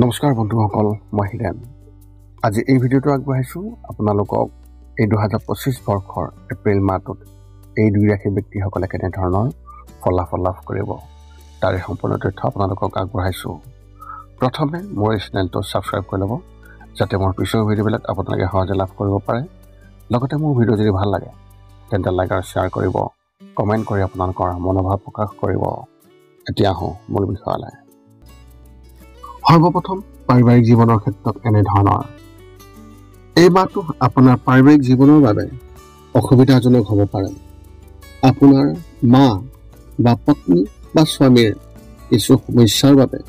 নমস্কাৰ বন্ধুসকল, মই হিৰেন। আজি এই ভিডিঅ'টো আগবঢ়াইছোঁ আপোনালোকক এই 2025 বৰ্ষৰ এপ্ৰিল মাহটোত এই দুই ৰাশি ব্যক্তিসকলে কেনেধৰণৰ ফলাফল লাভ কৰিব তাৰে সম্পূৰ্ণ তথ্য আপোনালোকক আগবঢ়াইছোঁ। প্ৰথমে মোৰ এই চেনেলটো ছাবস্ক্ৰাইব কৰি ল'ব, যাতে মোৰ পিছৰ ভিডিঅ'বিলাক আপোনালোকে সহজে লাভ কৰিব পাৰে। লগতে মোৰ ভিডিঅ' যদি ভাল লাগে তেন্তে লাইক আৰু শ্বেয়াৰ কৰিব, কমেণ্ট কৰি আপোনালোকৰ মনোভাৱ প্ৰকাশ কৰিব। এতিয়া আহোঁ মূল বিষয়লৈ। সৰ্বপ্ৰথম পাৰিবাৰিক জীৱনৰ ক্ষেত্ৰত এনেধৰণৰ। এই মাহটো আপোনাৰ পাৰিবাৰিক জীৱনৰ বাবে অসুবিধাজনক হ'ব পাৰে। আপোনাৰ মা বা পত্নী বা স্বামীৰ কিছু সমস্যাৰ বাবে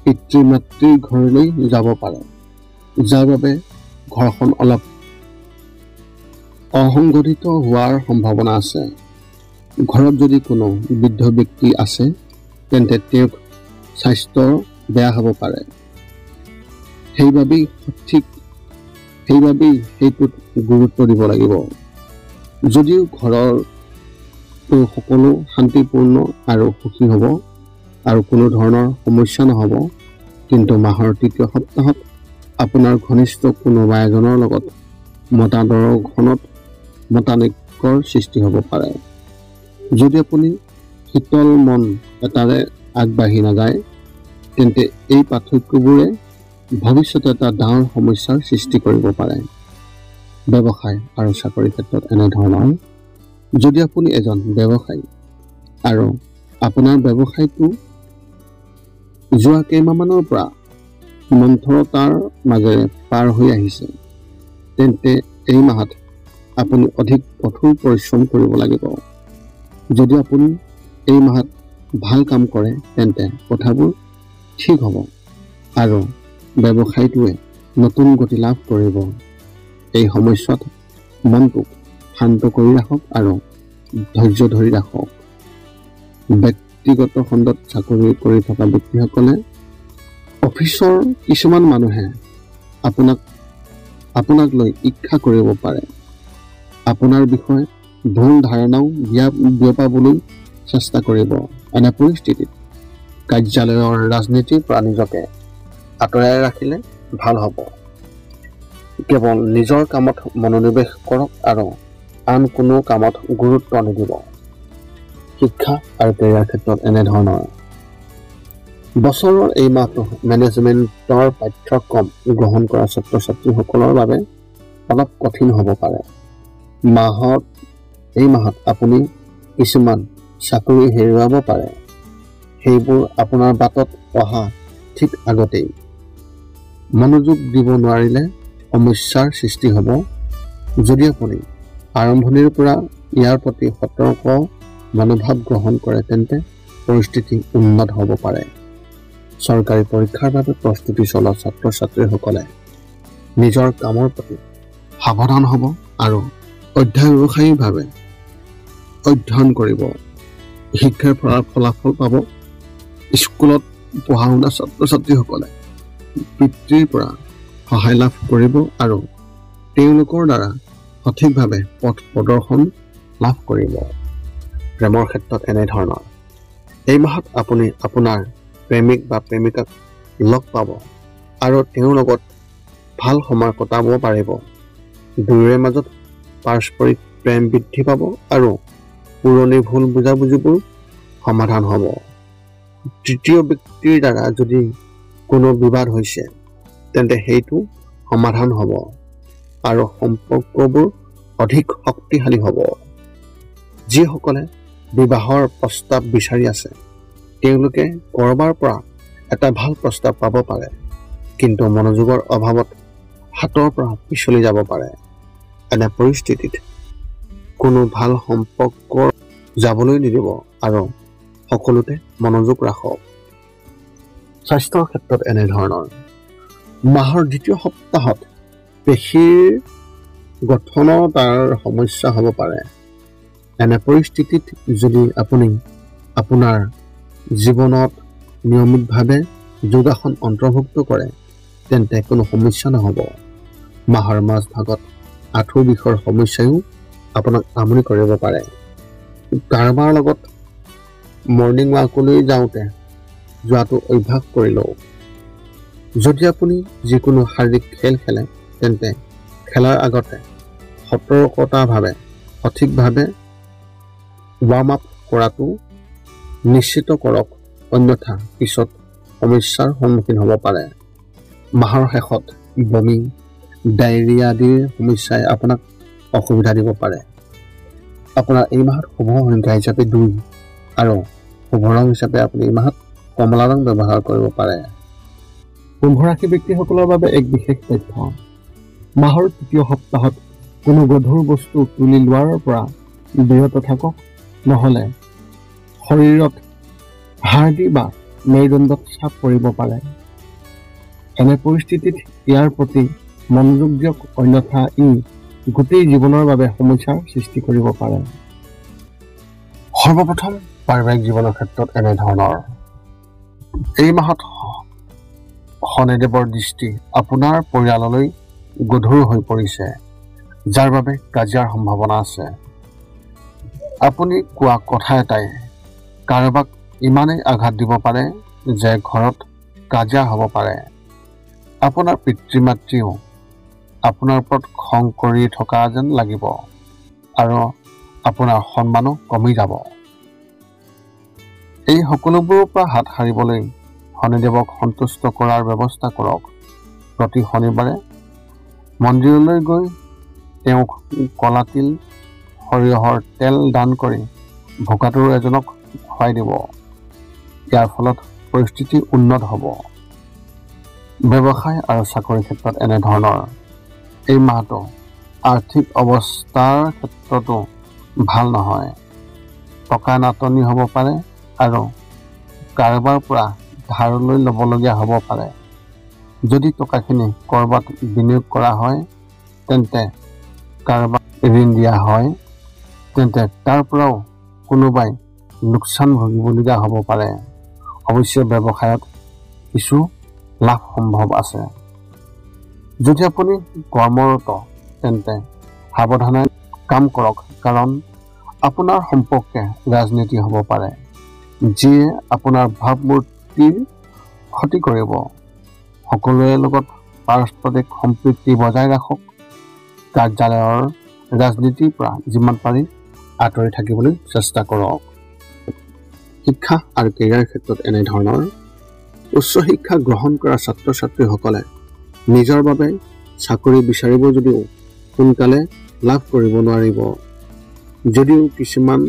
পিতৃ মাতৃৰ ঘৰলৈ যাব পাৰে, যাৰ বাবে ঘৰখন অলপ অসংগঠিত হোৱাৰ সম্ভাৱনা আছে। ঘৰত যদি কোনো বৃদ্ধ ব্যক্তি আছে তেন্তে তেওঁৰ স্বাস্থ্য বেয়া হ'ব পাৰে। সেইবাবেই সেইটোত গুৰুত্ব দিব লাগিব। যদিও ঘৰৰ সকলো শান্তিপূৰ্ণ আৰু সুখী হ'ব আৰু কোনো ধৰণৰ সমস্যা নহ'ব, কিন্তু মাহৰ তৃতীয় সপ্তাহত আপোনাৰ ঘনিষ্ঠ কোনোবা এজনৰ লগত মতানৈক্যৰ সৃষ্টি হ'ব পাৰে। যদি আপুনি শীতল মন এটাৰে আগবাঢ়ি নাযায় তেন্তে এই পাৰ্থক্যবোৰে ভৱিষ্যতে এটা ডাঙৰ সমস্যাৰ সৃষ্টি কৰিব পাৰে। ব্যৱসায় আৰু চাকৰিৰ ক্ষেত্ৰত এনেধৰণৰ। যদি আপুনি এজন ব্যৱসায়ী আৰু আপোনাৰ ব্যৱসায়টো যোৱা কেইমাহমানৰ পৰা মন্থৰতাৰ মাজেৰে পাৰ হৈ আহিছে, তেন্তে এই মাহত আপুনি অধিক কঠোৰ পৰিশ্ৰম কৰিব লাগিব। যদি আপুনি এই মাহত ভাল কাম কৰে তেন্তে কথাবোৰ ঠিক হ'ব আৰু ব্যৱসায়টোৱে নতুন গতি লাভ কৰিব। এই সময়ছোৱাত মনটোক শান্ত কৰি ৰাখক আৰু ধৈৰ্য ধৰি ৰাখক। ব্যক্তিগত খণ্ডত চাকৰি কৰি থকা ব্যক্তিসকলে অফিচৰ কিছুমান মানুহে আপোনাক লৈ ঈৰ্ষা কৰিব পাৰে। আপোনাৰ বিষয়ে ভুল ধাৰণাও বিয়পাবলৈ চেষ্টা কৰিব। এনে পৰিস্থিতিত কাৰ্যালয়ৰ ৰাজনীতিৰ পৰা নিজকে আঁতৰাই ৰাখিলে ভাল হ'ব। কেৱল নিজৰ কামত মনোনিৱেশ কৰক আৰু আন কোনো কামত গুৰুত্ব নিদিব। শিক্ষা আৰু কেৰিয়াৰ ক্ষেত্ৰত এনেধৰণৰ। বছৰৰ এই মাহটো মেনেজমেণ্টৰ পাঠ্যক্ৰম গ্ৰহণ কৰা ছাত্ৰ ছাত্ৰীসকলৰ বাবে অলপ কঠিন হ'ব পাৰে। এই মাহত আপুনি কিছুমান চাকৰি হেৰুৱাব পাৰে। সেইবোৰ আপোনাৰ বাটত অহা ঠিক আগতেই। মনোযোগ দিব নোৱাৰিলে সমস্যাৰ সৃষ্টি হ'ব। যদি আপুনি আৰম্ভণিৰ পৰা ইয়াৰ প্ৰতি সতৰ্ক মনোভাৱ গ্ৰহণ কৰে তেন্তে পৰিস্থিতি উন্নত হ'ব পাৰে। চৰকাৰী পৰীক্ষাৰ বাবে প্ৰস্তুতি চলোৱা ছাত্ৰ ছাত্ৰীসকলে নিজৰ কামৰ প্ৰতি সাৱধান হ'ব আৰু অধ্যাৱসায়ীভাৱে অধ্যয়ন কৰিব। শিক্ষাৰ ফলাফল পাব। স্কুলত পঢ়া শুনা ছাত্ৰ ছাত্ৰীসকলে পিতৃৰ পৰা সহায় লাভ কৰিব আৰু তেওঁলোকৰ দ্বাৰা সঠিকভাৱে পথ প্ৰদৰ্শন লাভ কৰিব। প্ৰেমৰ ক্ষেত্ৰত এনেধৰণৰ। এই মাহত আপুনি আপোনাৰ প্ৰেমিক বা প্ৰেমিকাক লগ পাব আৰু তেওঁৰ লগত ভাল সময় কটাব পাৰিব। দুয়োৰে মাজত পাৰস্পৰিক প্ৰেম বৃদ্ধি পাব আৰু পুৰণি ভুল বুজাবুজিবোৰ সমাধান হ'ব। তৃতীয় ব্যক্তিৰ দ্বাৰা যদি কোনো বিবাদ হৈছে তেন্তে সেইটো সমাধান হ'ব আৰু সম্পৰ্কবোৰ অধিক শক্তিশালী হ'ব। যিসকলে বিবাহৰ প্ৰস্তাৱ বিচাৰি আছে তেওঁলোকে ক'ৰবাৰ পৰা এটা ভাল প্ৰস্তাৱ পাব পাৰে, কিন্তু মনোযোগৰ অভাৱত হাতৰ পৰা পিছলি যাব পাৰে। এনে পৰিস্থিতিত কোনো ভাল সম্পৰ্ক যাবলৈ নিদিব আৰু সকলোতে মনোযোগ ৰাখক। স্বাস্থ্যৰ ক্ষেত্ৰত এনেধৰণৰ। মাহৰ দ্বিতীয় সপ্তাহত পেশীৰ গঠনতাৰ সমস্যা হ'ব পাৰে। এনে পৰিস্থিতিত যদি আপুনি আপোনাৰ জীৱনত নিয়মিতভাৱে যোগাসন অন্তৰ্ভুক্ত কৰে তেন্তে কোনো সমস্যা নহ'ব। মাহৰ মাজভাগত আঁঠুৰ বিষৰ সমস্যাও আপোনাক আমনি কৰিব পাৰে। কাৰোবাৰ লগত মৰ্ণিং ৱাকলৈ যোৱাটো অভ্যাস কৰি লওক। যদি আপুনি যিকোনো শাৰীৰিক খেল খেলে তেন্তে খেলাৰ আগতে সতৰ্কতাভাৱে সঠিকভাৱে ৱাৰ্ম আপ কৰাটো নিশ্চিত কৰক, অন্যথা পিছত সমস্যাৰ সন্মুখীন হ'ব পাৰে। মাহৰ শেষত বমি, ডায়েৰিয়া আদিৰ সমস্যাই আপোনাক অসুবিধা দিব পাৰে। আপোনাৰ এই মাহত শুভ সংখ্যা হিচাপে 2 আৰু শুভ ৰং হিচাপে আপুনি এই মাহত কমলা ৰং ব্যৱহাৰ কৰিব পাৰে। কুম্ভ ৰাশি ব্যক্তিসকলৰ বাবে এক বিশেষ তথ্য। মাহৰ তৃতীয় সপ্তাহত কোনো গধুৰ বস্তু তুলি লোৱাৰ পৰা বিৰত থাকক, নহ'লে শৰীৰত হাৰ্ডি বা মেৰুদণ্ডত চাপ পৰিব পাৰে। এনে পৰিস্থিতিত ইয়াৰ প্ৰতি মনোযোগ দিয়ক, অন্যথা ই গোটেই জীৱনৰ বাবে সমস্যাৰ সৃষ্টি কৰিব পাৰে। সৰ্বপ্ৰথম পাৰিবাৰিক জীৱনৰ ক্ষেত্ৰত এনেধৰণৰ। এই মাহত শনিদেৱৰ দৃষ্টি আপোনাৰ পৰিয়াললৈ গধুৰ হৈ পৰিছে, যাৰ বাবে কাজিয়াৰ সম্ভাৱনা আছে। আপুনি কোৱা কথা এটাই কাৰোবাক ইমানেই আঘাত দিব পাৰে যে ঘৰত কাজিয়া হ'ব পাৰে। আপোনাৰ পিতৃ মাতৃও আপোনাৰ ওপৰত খং কৰি থকা যেন লাগিব আৰু আপোনাৰ সন্মানো কমি যাব। এই সকলোবোৰৰ পৰা হাত সাৰিবলৈ শনিদেৱক সন্তুষ্ট কৰাৰ ব্যৱস্থা কৰক। প্ৰতি শনিবাৰে মন্দিৰলৈ গৈ তেওঁক কলা তিল, সৰিয়হৰ তেল দান কৰি ভোকাতুৰ এজনক খুৱাই দিব। ইয়াৰ ফলত পৰিস্থিতি উন্নত হ'ব। ব্যৱসায় আৰু চাকৰিৰ ক্ষেত্ৰত এনেধৰণৰ। এই মাহটো আৰ্থিক অৱস্থাৰ ক্ষেত্ৰতো ভাল নহয়। টকা নাটনি হ'ব পাৰে আৰু কাৰোবাৰ পৰা ধাৰলৈ ল'বলগীয়া হ'ব পাৰে। যদি টকাখিনি ক'ৰবাত বিনিয়োগ কৰা হয়, তেন্তে কাৰোবাক ঋণ দিয়া হয়, তেন্তে তাৰ পৰাও কোনোবাই লোকচান ভুগিবলগীয়া হ'ব পাৰে। অৱশ্যে ব্যৱসায়ত কিছু লাভ সম্ভৱ আছে। যদি আপুনি কৰ্মৰত তেন্তে সাৱধানে কাম কৰক, কাৰণ আপোনাৰ সম্পৰ্কে ৰাজনীতি হ'ব পাৰে, যিয়ে আপোনাৰ ভাৱমূৰ্তিৰ ক্ষতি কৰিব। সকলোৰে লগত পাৰস্পৰিক সম্প্ৰীতি বজাই ৰাখক। কাৰ্যালয়ৰ ৰাজনীতিৰ পৰা যিমান পাৰি আঁতৰি থাকিবলৈ চেষ্টা কৰক। শিক্ষা আৰু কেৰিয়াৰ ক্ষেত্ৰত এনেধৰণৰ। উচ্চ শিক্ষা গ্ৰহণ কৰা ছাত্ৰ ছাত্ৰীসকলে নিজৰ বাবে চাকৰি বিচাৰিব যদিও সোনকালে লাভ কৰিব নোৱাৰিব। যদিও কিছুমান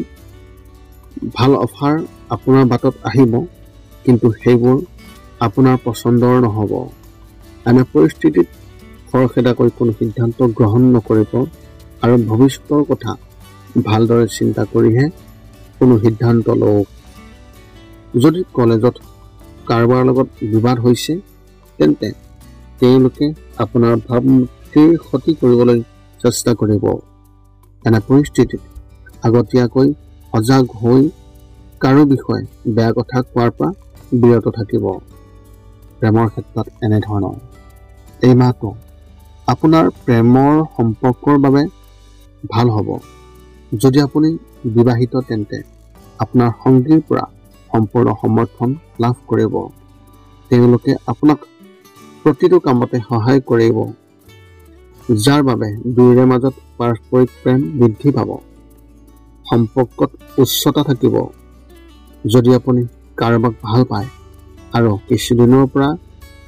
ভাল অফাৰ আপোনাৰ বাটত আহিব, কিন্তু সেইবোৰ আপোনাৰ পচন্দৰ নহ'ব। এনে পৰিস্থিতিত খৰখেদাকৈ কোনো সিদ্ধান্ত গ্ৰহণ নকৰিব আৰু ভৱিষ্যতৰ কথা ভালদৰে চিন্তা কৰিহে কোনো সিদ্ধান্ত লওক। যদি কলেজত কাৰোবাৰ লগত বিবাদ হৈছে, তেন্তে তেওঁলোকে আপোনাৰ ভাৱমূৰ্তিৰ ক্ষতি কৰিবলৈ চেষ্টা কৰিব। এনে পৰিস্থিতিত আগতীয়াকৈ সজাগ হৈ কাৰো বিষয়ে বেয়া কথা কোৱাৰ পৰা বিৰত থাকিব। প্ৰেমৰ ক্ষেত্ৰত এনেধৰণৰ। এই মাহটো আপোনাৰ প্ৰেমৰ সম্পৰ্কৰ বাবে ভাল হ'ব। যদি আপুনি বিবাহিত তেন্তে আপোনাৰ সংগীৰ পৰা সম্পূৰ্ণ সমৰ্থন লাভ কৰিব। তেওঁলোকে আপোনাক প্ৰতিটো কামতে সহায় কৰিব, যাৰ বাবে দুয়োৰে মাজত পাৰস্পৰিক প্ৰেম বৃদ্ধি পাব। সম্পৰ্কত উচ্চতা থাকিব। যদি আপুনি কাৰোবাক ভাল পায় আৰু কিছুদিনৰ পৰা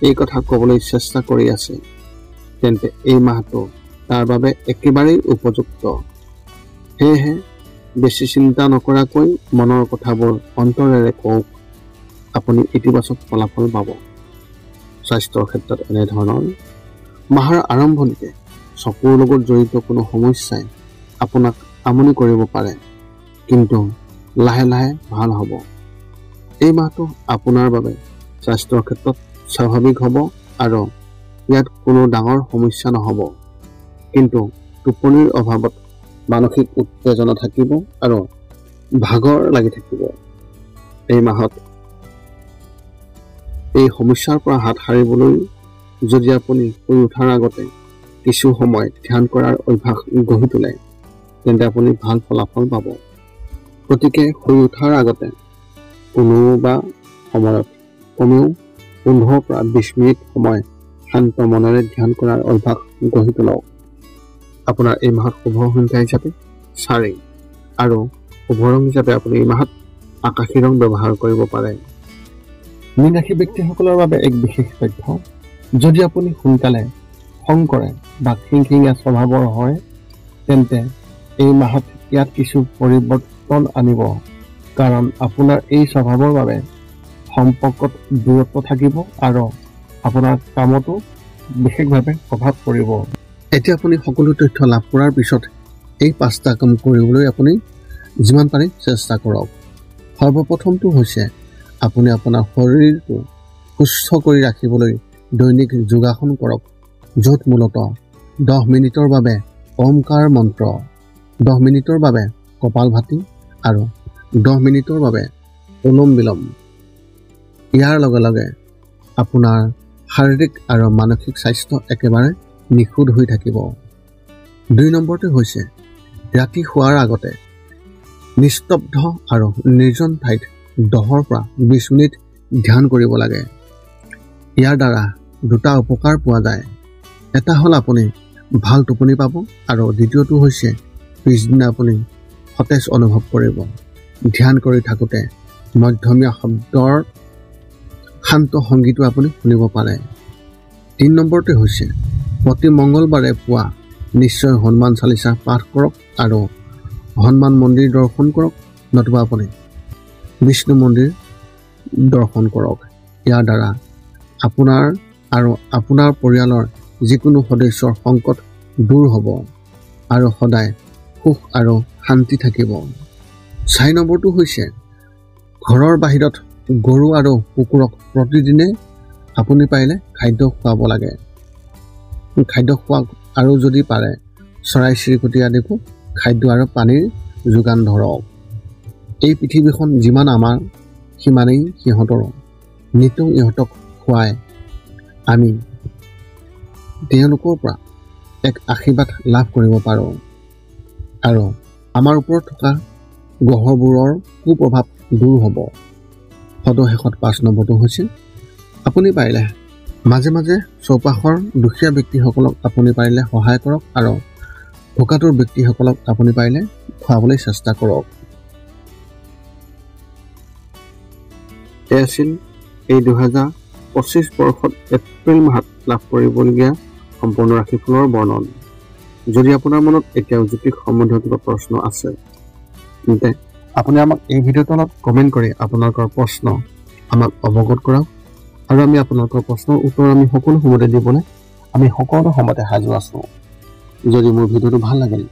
এই কথা ক'বলৈ চেষ্টা কৰি আছে, তেন্তে এই মাহটো তাৰ বাবে একেবাৰেই উপযুক্ত। সেয়েহে বেছি চিন্তা নকৰাকৈ মনৰ কথাবোৰ অন্তৰেৰে কওক। আপুনি ইতিবাচক ফলাফল পাব। স্বাস্থ্যৰ ক্ষেত্ৰত এনেধৰণৰ। মাহৰ আৰম্ভণিতে চকুৰ লগত জড়িত কোনো সমস্যাই আপোনাক আমনি কৰিব পাৰে, কিন্তু লাহে লাহে ভাল হ'ব। এই মাহটো আপোনাৰ বাবে স্বাস্থ্যৰ ক্ষেত্ৰত স্বাভাৱিক হ'ব আৰু ইয়াত কোনো ডাঙৰ সমস্যা নহ'ব, কিন্তু টোপনিৰ অভাৱত মানসিক উত্তেজনা থাকিব আৰু ভাগৰ লাগি থাকিব। এই মাহত এই সমস্যাৰ পৰা হাত সাৰিবলৈ যদি আপুনি শুই উঠাৰ আগতে কিছু সময় ধ্যান কৰাৰ অভ্যাস গঢ়ি তোলে, তেন্তে আপুনি ভাল ফলাফল পাব। গতিকে শুই উঠাৰ আগতে কোনোবা সময়ত কমেও 15 পৰা 20 মিনিট সময় শান্ত মনেৰে ধ্যান কৰাৰ অভ্যাস গঢ়ি তোলক। আপোনাৰ এই মাহত শুভ সংখ্যা হিচাপে 4 আৰু শুভ ৰং হিচাপে আপুনি এই মাহত আকাশী ৰং ব্যৱহাৰ কৰিব পাৰে। মীন ৰাশি ব্যক্তিসকলৰ বাবে এক বিশেষ তথ্য, যদি আপুনি সোনকালে খং কৰে বা খিংখিঙীয়া স্বভাৱৰ হয় তেন্তে এই মাহত ইয়াত কিছু পৰিৱৰ্তন আনিব, কাৰণ আপোনাৰ এই স্বভাৱৰ বাবে সম্পৰ্কত দূৰত্ব থাকিব আৰু আপোনাৰ কামতো বিশেষভাৱে প্ৰভাৱ পৰিব। এতিয়া আপুনি সকলো তথ্য লাভ কৰাৰ পিছত এই 5টা কাম কৰিবলৈ আপুনি যিমান পাৰে চেষ্টা কৰক। সৰ্বপ্ৰথমটো হৈছে আপুনি আপোনাৰ শৰীৰটো সুস্থ কৰি ৰাখিবলৈ দৈনিক যোগাসন কৰক, য'ত মূলতঃ 10 মিনিটৰ বাবে ওমকাৰ মন্ত্ৰ, 10 মিনিটৰ বাবে কপালভাতি আৰু 10 মিনিটৰ বাবে অনুলোম বিলোম। ইয়াৰ লগে লগে আপোনাৰ শাৰীৰিক আৰু মানসিক স্বাস্থ্য একেবাৰে নিখুঁত হৈ থাকিব। 2 নম্বৰটো হৈছে ৰাতি শোৱাৰ আগতে নিস্তব্ধ আৰু নিৰ্জন ঠাইত 10 পৰা 20 মিনিট ধ্যান কৰিব লাগে। ইয়াৰ দ্বাৰা 2টা উপকাৰ পোৱা যায়। এটা হ'ল আপুনি ভাল টোপনি পাব আৰু দ্বিতীয়টো হৈছে পিছদিনা আপুনি সতেজ অনুভৱ কৰিব। ধ্যান কৰি থাকোঁতে মধ্যমীয়া শব্দৰ শান্ত সংগীতো আপুনি শুনিব পাৰে। 3 নম্বৰটো হৈছে প্ৰতি মংগলবাৰে পুৱা নিশ্চয় হনুমান চালিচা পাঠ কৰক আৰু হনুমান মন্দিৰ দৰ্শন কৰক, নতুবা আপুনি বিষ্ণু মন্দিৰ দৰ্শন কৰক। ইয়াৰ দ্বাৰা আপোনাৰ আৰু আপোনাৰ পৰিয়ালৰ যিকোনো সদস্যৰ সংকট দূৰ হ'ব আৰু সদায় সুখ আৰু শান্তি থাকিব। 4 নম্বৰটো হৈছে ঘৰৰ বাহিৰত গৰু আৰু কুকুৰক প্ৰতিদিনে আপুনি পাৰিলে খাদ্য খুৱাব লাগে। খাদ্য খোৱা আৰু যদি পাৰে চৰাই চিৰিকটি আদিকো খাদ্য আৰু পানীৰ যোগান ধৰক। এই পৃথিৱীখন যিমান আমাৰ সিমানেই সিহঁতৰো। নিতৌ ইহঁতক খুৱাই আমি তেওঁলোকৰ পৰা এক আশীৰ্বাদ লাভ কৰিব পাৰোঁ আৰু আমাৰ ওপৰত থকা গ্ৰহবোৰৰ কুপ্ৰভাৱ দূৰ হ'ব। সদশেষত 5 নম্বৰটো হৈছে আপুনি পাৰিলে মাজে মাজে চৌপাশৰ দুখীয়া ব্যক্তিসকলক আপুনি পাৰিলে সহায় কৰক আৰু ভোকাতুৰ ব্যক্তিসকলক আপুনি পাৰিলে খুৱাবলৈ চেষ্টা কৰক। এয়া আছিল এই 2025 বৰ্ষত এপ্ৰিল মাহত লাভ কৰিবলগীয়া সম্পূৰ্ণ ৰাশিফলৰ বৰ্ণন। যদি আপোনাৰ মনত এতিয়াও জ্যোতিষ সম্বন্ধীয় কিবা প্ৰশ্ন আছে তেন্তে আপুনি আমাক এই ভিডিঅ'ৰ তলত কমেণ্ট কৰি আপোনালোকৰ প্ৰশ্ন আমাক অৱগত কৰাওক আৰু আমি আপোনালোকৰ প্ৰশ্নৰ উত্তৰ আমি সকলো সময়তে দিবলৈ আমি সকলো সময়তে সাজু আছোঁ। যদি মোৰ ভিডিঅ'টো ভাল লাগিল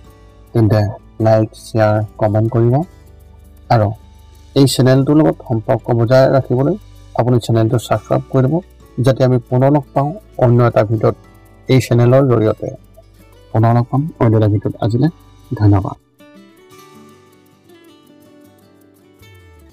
তেন্তে লাইক, শ্বেয়াৰ, কমেণ্ট কৰিব আৰু এই চেনেলটোৰ লগত সম্পৰ্ক বজাই ৰাখিবলৈ আপুনি চেনেলটো ছাবস্ক্ৰাইব কৰি দিব, যাতে আমি পুনৰ লগ পাওঁ অন্য এটা ভিডিঅ'ত এই চেনেলৰ জৰিয়তে। পুনৰ লগ পাম অন্য এটা ভিডিঅ'ত। আজিলৈ ধন্যবাদ।